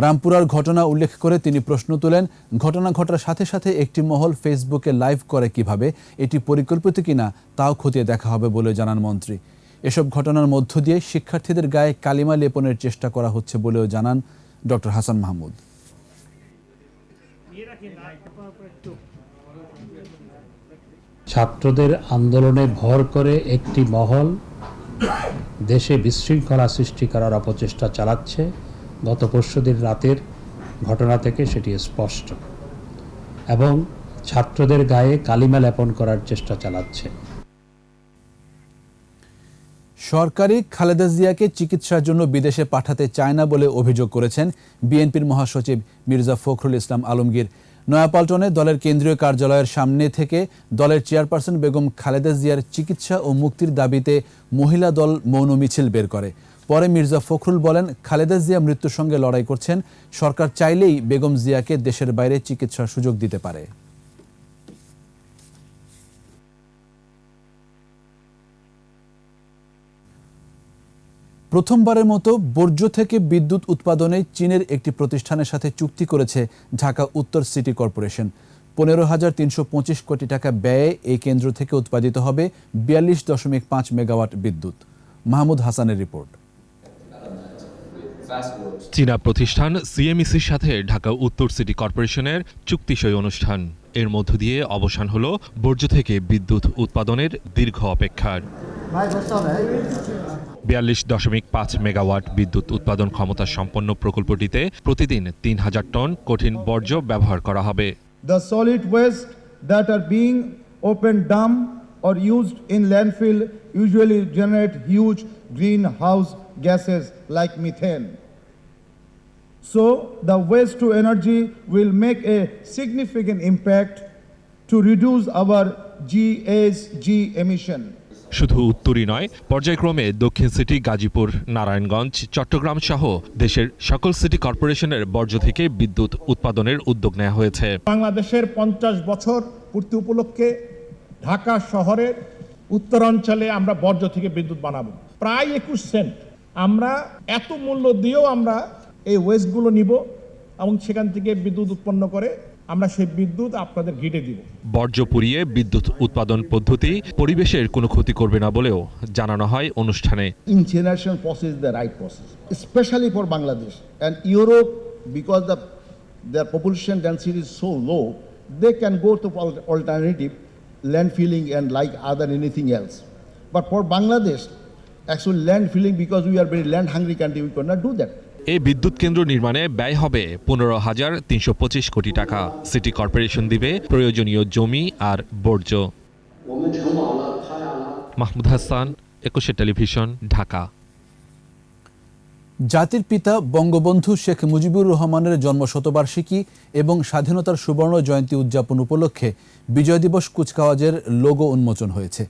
[SPEAKER 2] রামপুরার ঘটনা উল্লেখ করে তিনি প্রশ্ন তোলেন, ঘটনা ঘটার সাথে সাথে একটি মহল ফেসবুকে লাইভ করে কিভাবে, এটি পরিকল্পিত কিনা তাও খতিয়ে দেখা হবে বলে জানান মন্ত্রী। এসব ঘটনার মধ্য দিয়ে শিক্ষার্থীদের গায়ে কালিমা লেপনের চেষ্টা করা হচ্ছে বলেও জানান ডক্টর হাসান মাহমুদ।
[SPEAKER 1] ছাত্রদের আন্দোলনে ভর করে একটি মহল দেশে বিশৃঙ্খলা সৃষ্টি করার অপচেষ্টা চালাচ্ছে। গত পরশুদিন রাতের ঘটনা থেকে সেটি স্পষ্ট, এবং ছাত্রদের গায়ে কালিমা লেপন করার চেষ্টা চালাচ্ছে।
[SPEAKER 2] সরকারি খালেদা জিয়াকে চিকিৎসার জন্য বিদেশে পাঠাতে চায় না বলে অভিযোগ করেছেন বিএনপির মহাসচিব মির্জা ফখরুল ইসলাম আলমগীর। নয়াপল্টনে দলের কেন্দ্রীয় কার্যালয়ের সামনে থেকে দলের চেয়ারপারসন বেগম খালেদা জিয়ার চিকিৎসা ও মুক্তির দাবিতে মহিলা দল মৌন মিছিল বের করে। পরে মির্জা ফখরুল বলেন, খালেদা জিয়া মৃত্যুর সঙ্গে লড়াই করছেন, সরকার চাইলেই বেগম জিয়াকে দেশের বাইরে চিকিৎসার সুযোগ দিতে পারে। প্রথমবারের মতো বর্জ্য থেকে বিদ্যুৎ উৎপাদনে চীনের একটি প্রতিষ্ঠানের সাথে চুক্তি করেছে ঢাকা উত্তর সিটি কর্পোরেশন। 15,325 কোটি টাকা ব্যয়ে এই কেন্দ্র থেকে উৎপাদিত হবে 42.5 মেগাওয়াট বিদ্যুৎ। মাহমুদ হাসানের রিপোর্ট।
[SPEAKER 4] চীনা প্রতিষ্ঠান সিএমইসির সাথে ঢাকা উত্তর সিটি কর্পোরেশনের চুক্তিসই অনুষ্ঠান। এর মধ্য দিয়ে অবসান হলো বর্জ্য থেকে বিদ্যুৎ উৎপাদনের দীর্ঘ অপেক্ষার। 42.5 মেগাওয়াট বিদ্যুৎ উৎপাদন ক্ষমতা সম্পন্ন প্রকল্পটিতে প্রতিদিন 3,000 টন কঠিন বর্জ্য ব্যবহার করা হবে।
[SPEAKER 6] The solid waste that are being open dump or used in landfill usually generate huge greenhouse gases like methane. So the waste to energy will make a significant impact to reduce our GHG emission.
[SPEAKER 4] শুধু উত্তরই নয়, পর্যায়ক্রমে দক্ষিণ city, Gazipur, Narayanganj, Chittagong সহ দেশের সকল city কর্পোরেশনের বর্জ্য থেকে বিদ্যুৎ উৎপাদনের উদ্যোগ নেওয়া হয়েছে।
[SPEAKER 24] বাংলাদেশের 50 বছর পূর্তি উপলক্ষে ঢাকা শহরের উত্তরাঞ্চলে আমরা বর্জ্য থেকে বিদ্যুৎ বানাবো প্রায় 21 সেন্ট। আমরা এত মূল্য দিয়েও আমরা এই ওয়েস্টগুলো নিব এবং সেখান থেকে বিদ্যুৎ উৎপন্ন করে আমরা সেই বিদ্যুৎ আপনাদের গ্রিডে দিব।
[SPEAKER 4] বর্জ্য পুড়িয়ে বিদ্যুৎ উৎপাদন পদ্ধতি পরিবেশের কোনো ক্ষতি করবে না বলেও জানানো হয় অনুষ্ঠানে।
[SPEAKER 6] Incineration process is the right process, especially for Bangladesh and Europe, because their population density is so low, they can go to alternative landfilling and like other anything else. But for Bangladesh, actually landfilling, because we are very land hungry country, we cannot do that.
[SPEAKER 4] এই বিদ্যুৎ কেন্দ্র নির্মাণে ব্যয় হবে 15,325 কোটি টাকা। City corporation দিবে প্রয়োজনীয় জমি আর বর্জ্য। মাহমুদ হাসান, 21 টেলিভিশন, ঢাকা।
[SPEAKER 2] জাতির পিতা বঙ্গবন্ধু শেখ মুজিবুর রহমানের জন্মশতবার্ষিকী এবং স্বাধীনতার সুবর্ণ জয়ন্তী উদযাপন উপলক্ষে বিজয় দিবস কুচকাওয়াজের লোগো উন্মোচন হয়েছে।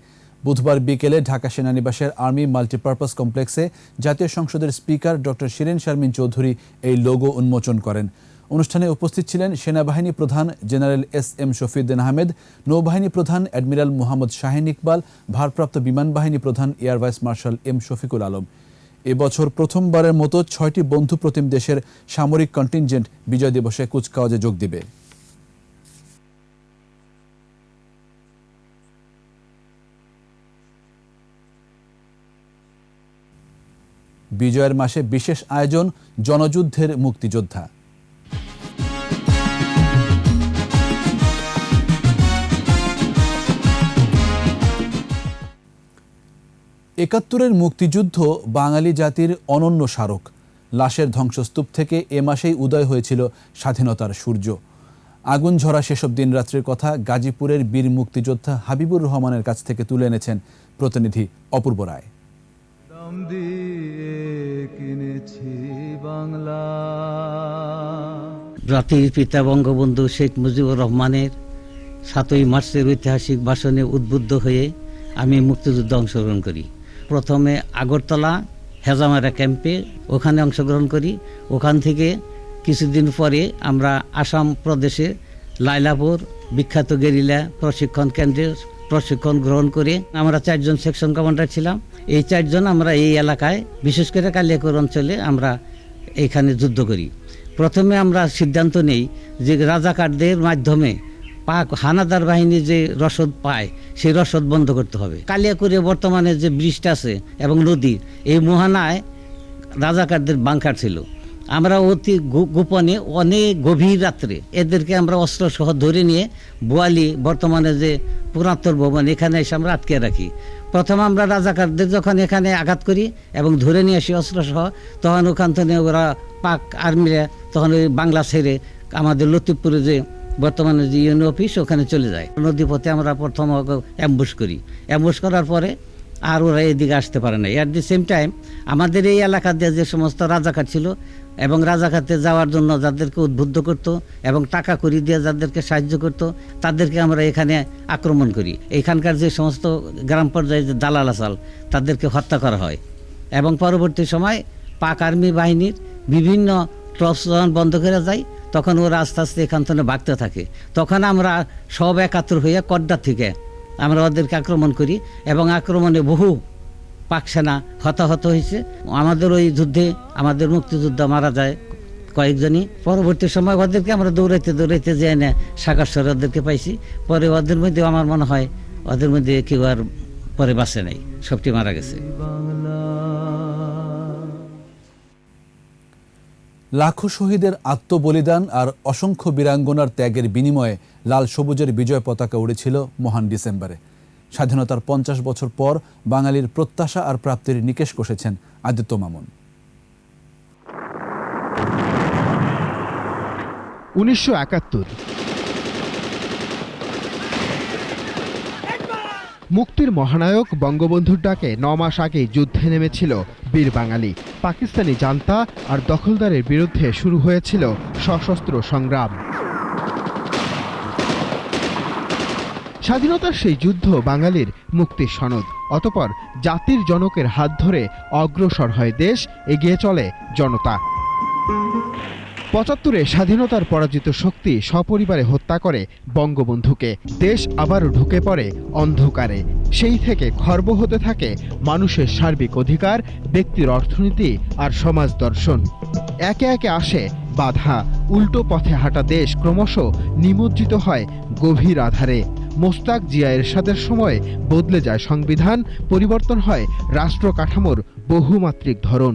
[SPEAKER 2] বুধবার বিকেলে ঢাকা সেনানিবাসের আর্মি মাল্টিপারপাস কমপ্লেক্সে জাতীয় সংসদের স্পিকার ডক্টর শিরিন শারমিন চৌধুরী এই লোগো উন্মোচন করেন। অনুষ্ঠানে উপস্থিত ছিলেন সেনাবাহিনী প্রধান জেনারেল এস.এম. শফিউদ্দিন আহমেদ, নৌবাহিনী প্রধান অ্যাডমিরাল মোহাম্মদ শাহিন ইকবাল, ভারপ্রাপ্ত বিমান বাহিনী প্রধান air vice marshal M Shafiqul Alam. এবছর প্রথমবারের মতো 6টি বন্ধু প্রতিম দেশের সামরিক কন্টিনজেন্ট বিজয় দিবসে কুচকাওয়াজে যোগ দিবে। বিজয়ের মাসে বিশেষ আয়োজন, জনযুদ্ধের মুক্তিযোদ্ধা। ৭১-এর মুক্তিযুদ্ধ বাঙালি জাতির অনন্য স্মারক। লাশের ধ্বংসস্তূপ থেকে এ মাসেই উদয় হয়েছিল স্বাধীনতার সূর্য। আগুন ঝরা সেসব দিনরাত্রির কথা গাজীপুরের বীর মুক্তিযোদ্ধা হাবিবুর রহমানের কাছ থেকে তুলে এনেছেন প্রতিনিধি অপূর্ব রায়।
[SPEAKER 25] জাতির পিতা বঙ্গবন্ধু শেখ মুজিবুর রহমানের ৭ই মার্চের ঐতিহাসিক ভাষণে উদ্বুদ্ধ হয়ে আমি মুক্তিযুদ্ধে অংশগ্রহণ করি। প্রথমে আগরতলা হেজামারা ক্যাম্পে ওখানে অংশগ্রহণ করি। ওখান থেকে কিছুদিন পরে আমরা আসাম প্রদেশে লাইলাপুর বিখ্যাত গেরিলা প্রশিক্ষণ কেন্দ্রে প্রশিক্ষণ গ্রহণ করে আমরা 4 জন সেকশন কমান্ডার ছিলাম। এই 4 জন আমরা এই এলাকায় বিশেষ করে কালিয়াকৈর অঞ্চলে আমরা এইখানে যুদ্ধ করি। প্রথমে আমরা সিদ্ধান্ত নেই যে রাজাকারদের মাধ্যমে পাক হানাদার বাহিনী যে রসদ পায় সেই রসদ বন্ধ করতে হবে। কালিয়াকৈরে বর্তমানে যে ব্রিজটা আছে এবং নদী, এই মোহনায় রাজাকারদের বাংকার ছিল। আমরা অতি গোপনে অনেক গভীর রাত্রে এদেরকে আমরা অস্ত্রসহ ধরে নিয়ে বোয়ালি বর্তমানে যে পুরাতন ভবন এখানে এসে আমরা আটকে রাখি। প্রথম আমরা রাজাকারদের যখন এখানে আঘাত করি এবং ধরে নিয়ে আসি অস্ত্রসহ, তখন ওখান থেকে ওরা পাক আর্মিরা তখন ওই বাংলা ছেড়ে আমাদের লতিফপুরে যে বর্তমানে যে ইউএনও অফিস ওখানে চলে যায়। নদীপথে আমরা প্রথম অ্যাম্বুশ করি, অ্যাম্বুশ করার পরে আর ওরা এদিকে আসতে পারে না। অ্যাট দি সেম টাইম আমাদের এই এলাকাতে যে সমস্ত রাজাকার ছিল এবং রাজাকারতে যাওয়ার জন্য যাদেরকে উদ্বুদ্ধ করত এবং টাকা করি দিয়ে যাদেরকে সাহায্য করত, তাদেরকে আমরা এখানে আক্রমণ করি। এখানকার যে সমস্ত গ্রাম পর্যায়ে যে দালাল আসাল তাদেরকে হত্যা করা হয় এবং পরবর্তী সময় পাক আর্মি বাহিনীর বিভিন্ন ট্রপস যখন বন্ধ করে যায় তখন ওরা আস্তে আস্তে এখান থেকে ভাগতে থাকে। তখন আমরা সব একাত্র হইয়া কড্ডা থেকে আমরা ওদেরকে আক্রমণ করি এবং আক্রমণে বহু পাক সেনা হতাহত হয়েছে। আমাদের ওই যুদ্ধে আমাদের মুক্তিযোদ্ধা মারা যায় কয়েকজনই। পরবর্তী সময় ওদেরকে আমরা দৌড়াইতে দৌড়াইতে যেয়ে না সাকাশ্বরে ওদেরকে পাইছি। পরে ওদের মধ্যে আমার মনে হয় ওদের মধ্যে কেউ আর পরে বাঁচে নাই, সবটি মারা গেছে।
[SPEAKER 2] লাখো শহীদের আত্মবলিদান আর অসংখ্য বীরাঙ্গনার ত্যাগের বিনিময়ে লাল সবুজের বিজয় পতাকা উড়েছিল মহান ডিসেম্বরে। স্বাধীনতার 50 বছর পর বাঙালির প্রত্যাশা আর প্রাপ্তির নিকেশ কষেছেন আদিত্য মামুন।
[SPEAKER 5] 1971 মুক্তির মহানায়ক বঙ্গবন্ধুর ডাকে 9 মাস আগেই যুদ্ধে নেমেছিল বীর বাঙালি। পাকিস্তানি জান্তা আর দখলদারের বিরুদ্ধে শুরু হয়েছিল সশস্ত্র সংগ্রাম। স্বাধীনতার সেই যুদ্ধ বাঙালির মুক্তির সনদ। অতঃপর জাতির জনকের হাত ধরে অগ্রসর হয় দেশ, এগিয়ে চলে জনতা। 75-এ স্বাধীনতার পরাজিত শক্তি সপরিবারে হত্যা করে বঙ্গবন্ধুকে। দেশ আবারও ঢুকে পড়ে অন্ধকারে। সেই থেকে খর্ব হতে থাকে মানুষের সার্বিক অধিকার, ব্যক্তির অর্থনীতি আর সমাজ দর্শন। একে একে আসে বাধা, উল্টো পথে হাঁটা দেশ ক্রমশ নিমজ্জিত হয় গভীর আধারে। মোস্তাক জিয়া এরশাদের সময় বদলে যায় সংবিধান, পরিবর্তন হয় রাষ্ট্র কাঠামোর বহুমাত্রিক ধরন।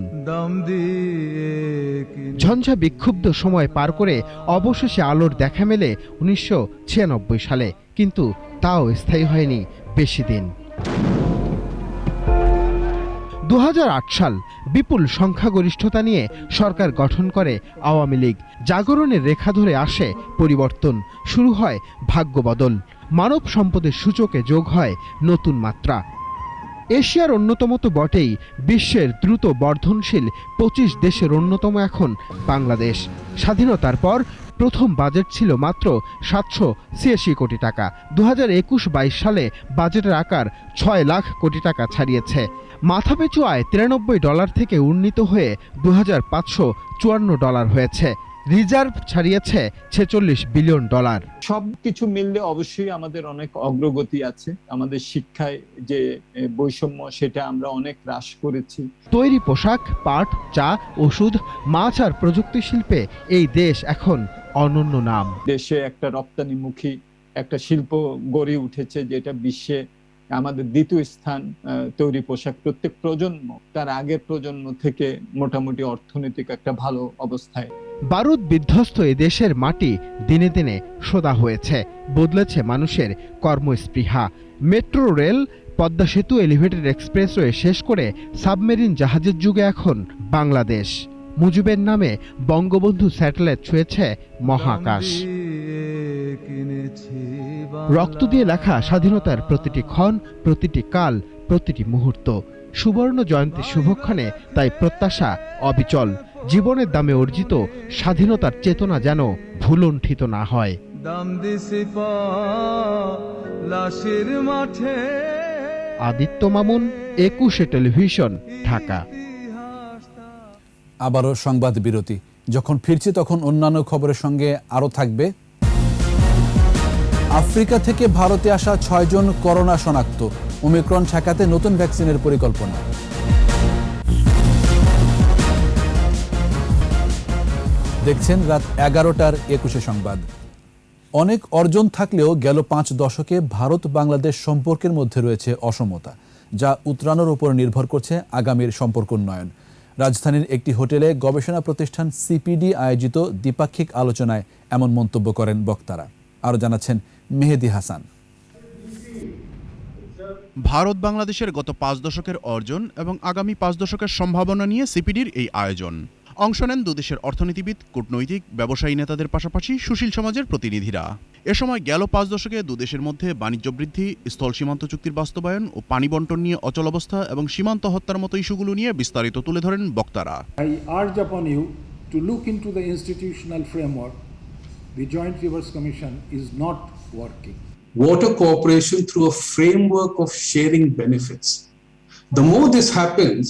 [SPEAKER 5] ঝঞ্ঝা বিক্ষুব্ধ সময় পার করে অবশেষে আলোর দেখা মেলে 1996 সালে, কিন্তু তাও স্থায়ী হয়নি বেশি দিন। 2008 সাল, বিপুল সংখ্যাগরিষ্ঠতা নিয়ে সরকার গঠন করে আওয়ামী লীগ। জাগরণের রেখা ধরে আসে পরিবর্তন, শুরু হয় ভাগ্য বদল। মানব সম্পদের সূচকে যোগ হয় নতুন মাত্রা। এশিয়ার অন্যতম তো বটেই, বিশ্বের দ্রুত বর্ধনশীল 25 দেশের অন্যতম এখন বাংলাদেশ। স্বাধীনতার পর প্রথম বাজেট ছিল মাত্র 786 কোটি টাকা। 2021-22 সালে বাজেটের আকার 6 লাখ কোটি টাকা ছাড়িয়েছে। মাথাপিছু আয় $93 থেকে উন্নীত হয়ে $2554 হয়েছে। রিজার্ভ ছাড়িয়েছে $46 বিলিয়ন।
[SPEAKER 7] সবকিছু মিললে অবশ্যই আমাদের অনেক অগ্রগতি আছে। আমাদের শিক্ষায় যে বৈষম্য সেটা আমরা অনেক হ্রাস করেছি।
[SPEAKER 5] তৈরি পোশাক, পাট, চা, ওষুধ, মাছ আর প্রযুক্তি শিল্পে এই দেশ এখন অনন্য নাম।
[SPEAKER 7] দেশে একটা রপ্তানিমুখী একটা শিল্প গড়ে উঠেছে যেটা বিশ্বে আমাদের দ্বিতীয় স্থান। তৈরি পোশাক প্রত্যেক প্রজন্ম তার আগের প্রজন্ম থেকে মোটামুটি অর্থনৈতিক একটা ভালো অবস্থায়।
[SPEAKER 5] বারুদ বিধ্বস্ত এ দেশের মাটি দিনে দিনে সোদা হয়েছে, বদলেছে মানুষের কর্মস্পৃহা। মেট্রো রেল, পদ্মা সেতু, এলিভেটেড এক্সপ্রেসওয়ে শেষ করে সাবমেরিন জাহাজের যুগে এখন বাংলাদেশ। মুজিবের নামে বঙ্গবন্ধু স্যাটেলাইট ছুঁয়েছে মহাকাশ। রক্ত দিয়ে লেখা স্বাধীনতার প্রতিটি ক্ষণ, প্রতিটি কাল, প্রতিটি মুহূর্ত। সুবর্ণ জয়ন্তী শুভক্ষণে তাই প্রত্যাশা অবিচল। জীবনের দামে অর্জিত স্বাধীনতার চেতনা যেন ভুলুণ্ঠিত না হয়। আদিত্য মামুন, 21 টেলিভিশন, ঢাকা।
[SPEAKER 2] আবারও সংবাদ বিরতি। যখন ফিরছি তখন অন্যান্য খবরের সঙ্গে আরও থাকবে। আফ্রিকা থেকে ভারতে আসা 6 জন করোনা শনাক্ত, ওমিক্রন ঠেকাতে নতুন ভ্যাকসিনের পরিকল্পনা। দেখছেন রাত 11টার 21 সংবাদ। অনেক অর্জন থাকলেও গেল 5 দশকে ভারত বাংলাদেশ সম্পর্কের মধ্যে রয়েছে অসমতা, যা উতরানোর উপর নির্ভর করছে আগামীর সম্পর্ক উন্নয়ন। রাজধানীর একটি হোটেলে গবেষণা প্রতিষ্ঠান সিপিডি আয়োজিত দ্বিপাক্ষিক আলোচনায় এমন মন্তব্য করেন বক্তারা। আরও জানাচ্ছেন মেহেদি হাসান।
[SPEAKER 8] ভারত বাংলাদেশের গত 5 দশকের অর্জন এবং আগামী 5 দশকের সম্ভাবনা নিয়ে সিপিডির এই আয়োজন। অংশ নেন দুদেশের অর্থনীতিবিদ, কূটনৈতিক, ব্যবসায়ী নেতাদের পাশাপাশি সুশীল সমাজের প্রতিনিধিরা। এ সময় গেল 5 দশকে দুদেশের মধ্যে বাণিজ্য বৃদ্ধি, স্থল সীমান্ত চুক্তির বাস্তবায়ন ও পানি বন্টন নিয়ে অচলাবস্থা এবং সীমান্ত হত্যার মতো ইস্যুগুলো নিয়ে বিস্তারিত তুলে ধরেন বক্তারা।
[SPEAKER 9] I urge upon you to look into the institutional framework. The Joint Rivers Commission is not working.
[SPEAKER 11] Water cooperation through a framework of sharing benefits. The more this happens,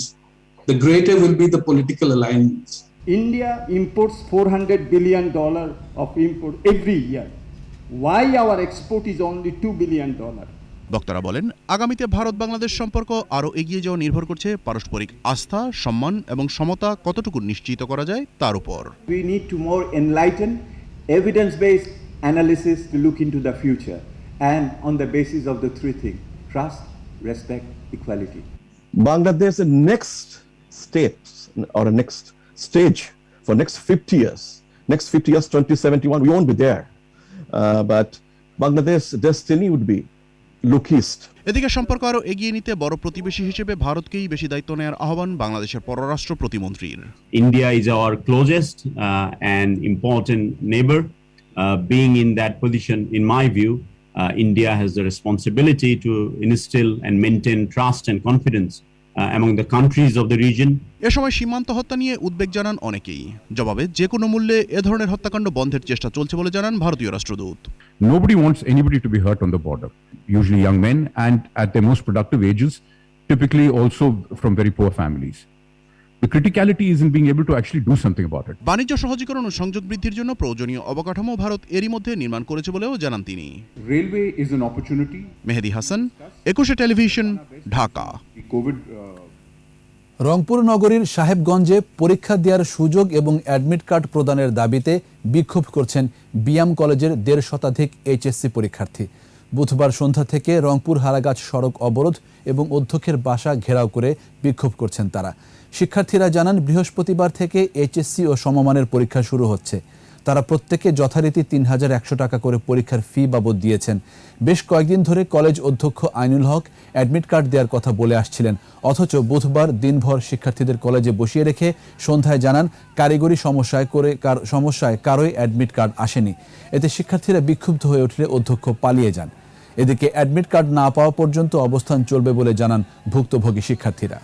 [SPEAKER 11] the greater will be the political alignments.
[SPEAKER 12] India imports $400 billion of import every year. Why our export is only $2 billion?
[SPEAKER 8] বক্তারা বলেন, আগামীতে ভারত বাংলাদেশ সম্পর্ক আরও এগিয়ে যাওয়া নির্ভর করছে পারস্পরিক আস্থা, সম্মান এবং সমতা কতটুকু নিশ্চিত করা যায় তার উপর।
[SPEAKER 12] We need to more enlighten, evidence-based analysis to look into the future and on the basis of the three things: trust, respect, equality.
[SPEAKER 14] Bangladesh next steps or a next stage for next 50 years. Next 50 years, 2071, we won't be there. But Bangladesh's destiny would be look east.
[SPEAKER 8] এদিকে সম্পর্ক আরও এগিয়ে নিতে বড় প্রতিবেশী হিসেবে ভারতকেই বেশি দায়িত্ব নেওয়ার আহ্বান বাংলাদেশের পররাষ্ট্র প্রতিমন্ত্রীর।
[SPEAKER 26] India is our closest and important neighbor. Being in that position, in my view, India has the responsibility to instill and maintain trust and confidence among the countries of the region.
[SPEAKER 8] এ সময় সীমান্ত হত্যা নিয়ে উদ্বেগ জানান অনেকেই। জবাবে যে কোনো মূল্যে এ ধরনের হত্যাকাণ্ড বন্ধের চেষ্টা চলছে বলে জানান ভারতীয় রাষ্ট্রদূত।
[SPEAKER 27] Nobody wants anybody to be hurt on the border, usually young men and at their most productive ages, typically also from very poor families. The criticality is in being able to actually do something about it.
[SPEAKER 8] বাণিজ্য সহজীকরণ ও সংযোগ বৃদ্ধির জন্য প্রয়োজনীয় অবকাঠামো ভারত এরই মধ্যে নির্মাণ করেছে বলেও জানান তিনি।
[SPEAKER 9] Railway is an opportunity.
[SPEAKER 8] Mehedi Hasan, 21 television, Dhaka.
[SPEAKER 2] Rangpur নগরীর সাহেবগঞ্জে পরীক্ষা দেওয়ার সুযোগ এবং অ্যাডমিট কার্ড প্রদানের দাবিতে বিক্ষোভ করছেন বিয়াম কলেজের 1.5 শতাধিক এইচএসসি পরীক্ষার্থী। বুধবার সন্ধ্যা থেকে রংপুর হারাগাছ সড়ক অবরোধ এবং অধ্যক্ষের বাসা ঘেরাও করে বিক্ষোভ করছেন তারা। শিক্ষার্থীরা জানান, বৃহস্পতিবার থেকে এইচএসসি ও সমমানের পরীক্ষা শুরু হচ্ছে। তারা প্রত্যেকে যথারীতি 3,100 টাকা করে পরীক্ষার ফি বাবদ দিয়েছেন। বেশ কয়েকদিন ধরে কলেজ অধ্যক্ষ আইনুল হক অ্যাডমিট কার্ড দেওয়ার কথা বলে আসছিলেন, অথচ বুধবার দিনভর শিক্ষার্থীদের কলেজে বসিয়ে রেখে সন্ধ্যায় জানান কারিগরি সমস্যায় কারোই অ্যাডমিট কার্ড আসেনি। এতে শিক্ষার্থীরা বিক্ষুব্ধ হয়ে উঠলে অধ্যক্ষ পালিয়ে যান। এদিকে অ্যাডমিট কার্ড না পাওয়া পর্যন্ত অবস্থান চলবে বলে জানান ভুক্তভোগী শিক্ষার্থীরা।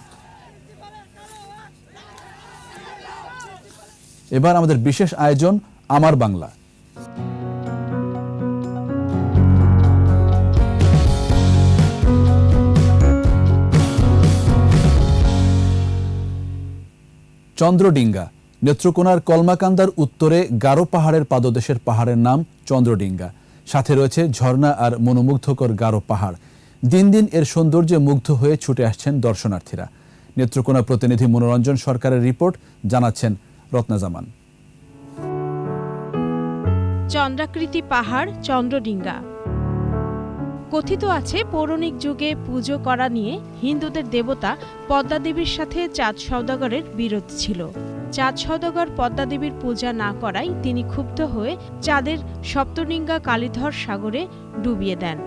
[SPEAKER 2] এবার আমাদের বিশেষ আয়োজন আমার বাংলা। চন্দ্রডিঙ্গা নেত্রকোনার কলমাকান্দার উত্তরে গারো পাহাড়ের পাদদেশের পাহাড়ের নাম চন্দ্রডিঙ্গা। সাথে রয়েছে ঝর্ণা আর মনোমুগ্ধকর গারো পাহাড়। দিন দিন এর সৌন্দর্যে মুগ্ধ হয়ে ছুটে আসছেন দর্শনার্থীরা। নেত্রকোনা প্রতিনিধি মনোরঞ্জন সরকারের রিপোর্ট, জানাচ্ছেন রত্না জামান।
[SPEAKER 28] চন্দ্রাকৃতি পাহাড় চন্দ্রডিঙ্গা। কথিত আছে পৌরাণিক যুগে পুজো করা নিয়ে হিন্দুদের দেবতা পদ্মা দেবীর সাথে চাঁদ সওদাগরের বিরোধ ছিল। চাঁদ সওদাগর পদ্মা দেবীর পূজা না করায় তিনি ক্ষুব্ধ হয়ে চাঁদের সপ্তডিঙ্গা কালীধর সাগরে ডুবিয়ে দেন।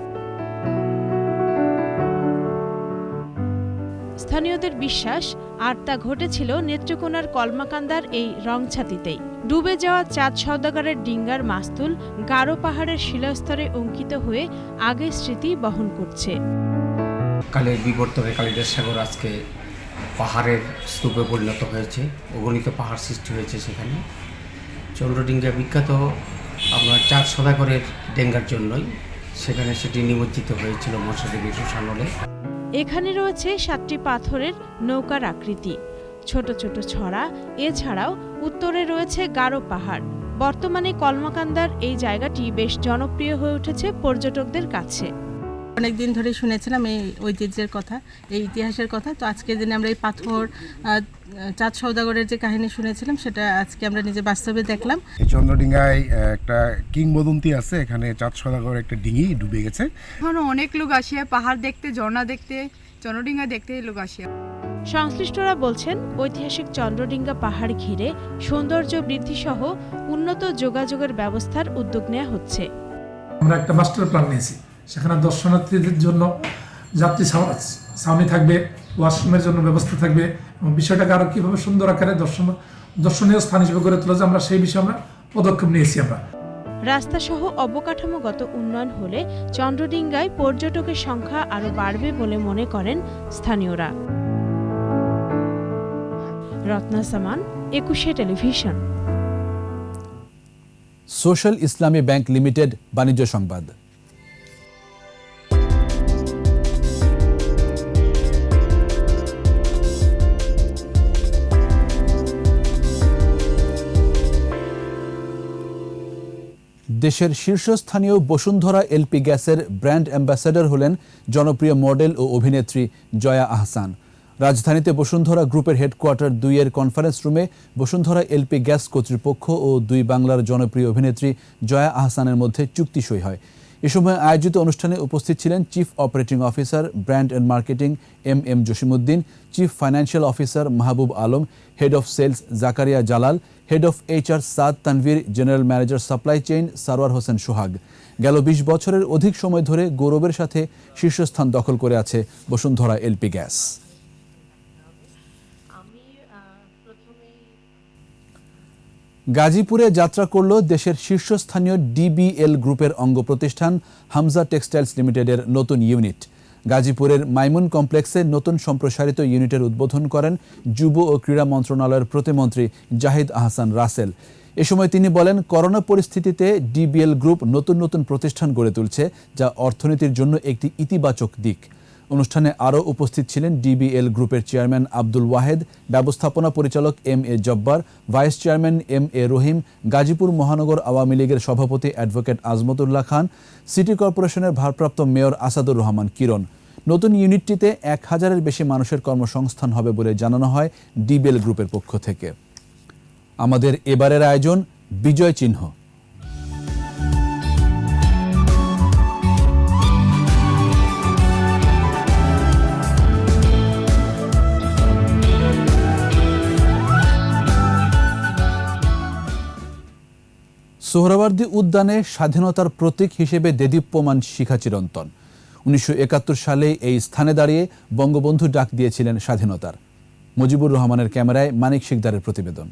[SPEAKER 28] স্থানীয়দের বিশ্বাস আর তা ঘটেছিল নেত্রকোনার কলমাকান্দার এই রংছাতিতেই। ডুবে যাওয়া চাঁদ সওদাগরের ডিঙ্গার মাস্তুল গারো পাহাড়ের শিলাস্তরে অঙ্কিত হয়ে আগের স্মৃতি বহন করছে।
[SPEAKER 29] কালের বিবর্তনে কালীধর সাগর আজকে পাহাড়ের স্তূপে পরিণত হয়েছে, অগণিত পাহাড় সৃষ্টি হয়েছে সেখানে। চন্দ্রডিঙ্গা বিখ্যাত আপনার চাঁদ সওদাগরের ডেঙ্গার জন্যই, সেখানে সেটি নিমজ্জিত হয়েছিল মৎস্যদেবীর শ্মশানলে।
[SPEAKER 28] এখানে রয়েছে 7টি পাথরের নৌকার আকৃতি, ছোট ছোট ছড়া। এছাড়াও উত্তরে রয়েছে গারো পাহাড়। বর্তমানে কলমাকান্দার এই জায়গাটি বেশ জনপ্রিয় হয়ে উঠেছে পর্যটকদের কাছে।
[SPEAKER 10] অনেক দিন ধরে শুনেছিলাম এই ঐতিহ্যের কথা, এই ইতিহাসের কথা। তো আজকের দিনে আমরা এই পাথর চাঁদ সওদাগরের যে কাহিনী শুনেছিলাম সেটা আজকে আমরা নিজে বাস্তবে দেখলাম।
[SPEAKER 13] চন্দ্রডিঙ্গায় একটা কিংবদন্তি আছে, এখানে চাঁদ সওদাগরের একটা ডিঙি ডুবে গেছে।
[SPEAKER 15] এখনো অনেক লোক আসিয়া পাহাড় দেখতে, ঝর্ণা দেখতে, চন্দ্রডিঙ্গা দেখতে লোক আসিয়া।
[SPEAKER 28] সংশ্লিষ্টরা বলছেন ঐতিহাসিক চন্দ্রডিঙ্গা পাহাড় ঘিরে সৌন্দর্য বৃদ্ধি সহ উন্নত যোগাযোগের ব্যবস্থার উদ্যোগ নেওয়া হচ্ছে।
[SPEAKER 9] আমরা একটা মাস্টার প্ল্যান নিয়েছি, সেখানে দর্শনার্থীদের জন্য যাত্রী ছাউনি থাকবে, ওয়াশরুমের জন্য ব্যবস্থা থাকবে এবং বিষয়টাকে আরও কীভাবে সুন্দর আকারে দর্শনীয় স্থান হিসেবে গড়ে তোলা যায় আমরা সেই বিষয়ে আমরা পদক্ষেপ নিয়েছি। আমরা
[SPEAKER 28] রাস্তা সহ অবকাঠামোগত উন্নয়ন হলে চন্দ্রডিঙ্গায় পর্যটকের সংখ্যা আরও বাড়বে বলে মনে করেন স্থানীয়রা। রত্না সামান, 21 টেলিভিশন।
[SPEAKER 2] সোশ্যাল ইসলামী ব্যাংক লিমিটেড বাণিজ্য সংবাদ। দেশের শীর্ষস্থানীয় বসুন্ধরা এলপি গ্যাসের ব্র্যান্ড অ্যাম্বাসেডর হলেন জনপ্রিয় মডেল ও অভিনেত্রী জয়া আহসান। রাজধানীতে বসুন্ধরা গ্রুপের হেডকোয়ার্টার 2-এর কনফারেন্স রুমে বসুন্ধরা এলপি গ্যাস কর্তৃপক্ষ ও 2 বাংলার জনপ্রিয় অভিনেত্রী জয়া আহসানের মধ্যে চুক্তি সই হয়। এ সময় আয়োজিত অনুষ্ঠানে উপস্থিত ছিলেন chief operating officer brand and marketing M Jasimuddin, chief financial officer Mahbub Alam, head of sales Zakaria Jalal, head of HR Saad Tanvir, general manager supply chain Sarwar Hossain Sohag. গেল 20 বছরের অধিক সময় ধরে গৌরবের সাথে শীর্ষস্থান দখল করে আছে বসুন্ধরা এলপি গ্যাস। গাজীপুরে যাত্রা করল দেশের শীর্ষস্থানীয় DBL গ্রুপের অঙ্গ প্রতিষ্ঠান হামজা টেক্সটাইলস লিমিটেডের নতুন ইউনিট। গাজীপুরের মাইমুন কমপ্লেক্সে নতুন সম্প্রসারিত ইউনিটের উদ্বোধন করেন যুব ও ক্রীড়া মন্ত্রণালয়ের প্রতিমন্ত্রী জাহিদ আহসান রাসেল। এ সময় তিনি বলেন, করোনা পরিস্থিতিতে DBL গ্রুপ নতুন নতুন প্রতিষ্ঠান গড়ে তুলছে, যা অর্থনীতির জন্য একটি ইতিবাচক দিক। অনুষ্ঠানে আরও উপস্থিত ছিলেন DBL গ্রুপের চেয়ারম্যান আব্দুল ওয়াহেদ, ব্যবস্থাপনা পরিচালক MA Jabbar, vice chairman MA রহিম, গাজীপুর মহানগর আওয়ামী লীগের সভাপতি অ্যাডভোকেট আজমতুল্লাহ খান, সিটি কর্পোরেশনের ভারপ্রাপ্ত মেয়র আসাদুর রহমান কিরণ। নতুন ইউনিটটিতে 1000-এর বেশি মানুষের কর্মসংস্থান হবে বলে জানানো হয় DBL গ্রুপের পক্ষ থেকে। আমাদের এবারের আয়োজন বিজয় চিহ্ন। সোহরাওয়ার্দী উদ্যানে স্বাধীনতার প্রতীক হিসেবে দেদীপ্যমান শিখা চিরন্তন। 1971 সালে এই স্থানে দাঁড়িয়ে বঙ্গবন্ধু ডাক দিয়েছিলেন স্বাধীনতার। মুজিবুর রহমানের ক্যামেরায় মানিক শিকদারের প্রতিবেদন।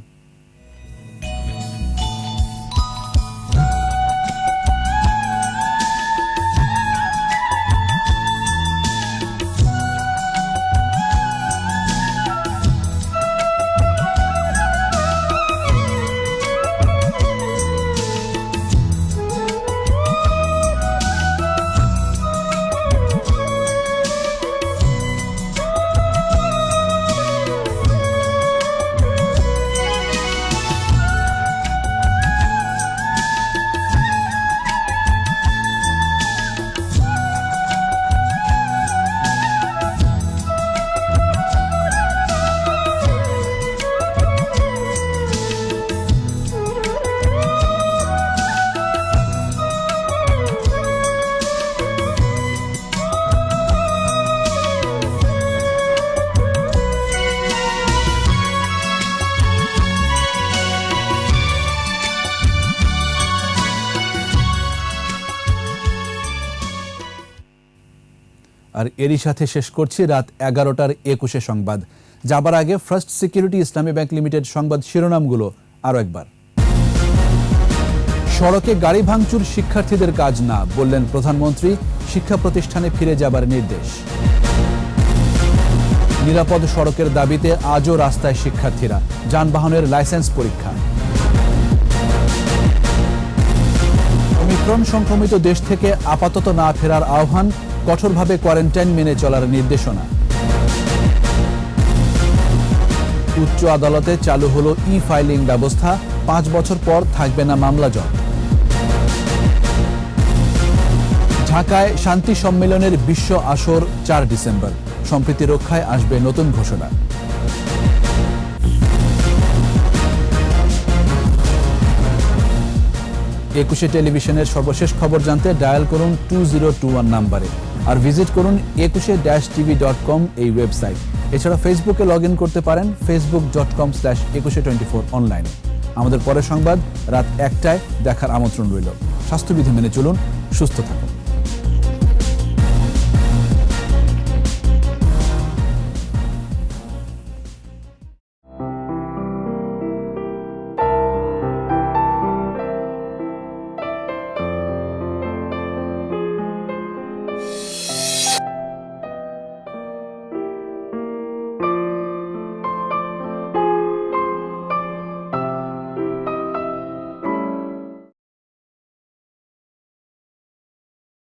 [SPEAKER 2] আর এরই সাথে শেষ করছি রাত 11টার 21 সংবাদ। যাবার আগে ফার্স্ট সিকিউরিটি ইসলামী ব্যাংক লিমিটেড সংবাদ শিরোনামগুলো আরও একবার। সড়কে গাড়ি ভাঙচুর শিক্ষার্থীদের কাজ না, বললেন প্রধানমন্ত্রী। শিক্ষা প্রতিষ্ঠানে ফিরে যাবার নির্দেশ। নিরাপদ সড়কের দাবিতে আজও রাস্তায় শিক্ষার্থীরা, যানবাহনের লাইসেন্স পরীক্ষা। ওমিক্রন সংক্রমিত দেশ থেকে আপাতত না ফেরার আহ্বান, কঠোরভাবে কোয়ারেন্টাইন মেনে চলার নির্দেশনা। উচ্চ আদালতে চালু হলো ই-ফাইলিং ব্যবস্থা, 5 বছর পর থাকবে না মামলা জট। ঢাকায় শান্তি সম্মেলনের বিশ্ব আসর 4 ডিসেম্বর। সম্প্রীতি রক্ষায় আসবে নতুন ঘোষণা। একুশে টেলিভিশনের সর্বশেষ খবর জানতে ডায়াল করুন 2021 নম্বরে আর ভিজিট করুন ekushe-tv.com এই ওয়েবসাইট। এছাড়া ফেসবুকে লগ ইন করতে পারেন facebook.com/ekushe24 অনলাইনে। আমাদের পরের সংবাদ রাত 1টায় দেখার আমন্ত্রণ রইল। স্বাস্থ্যবিধি মেনে চলুন, সুস্থ থাকুন।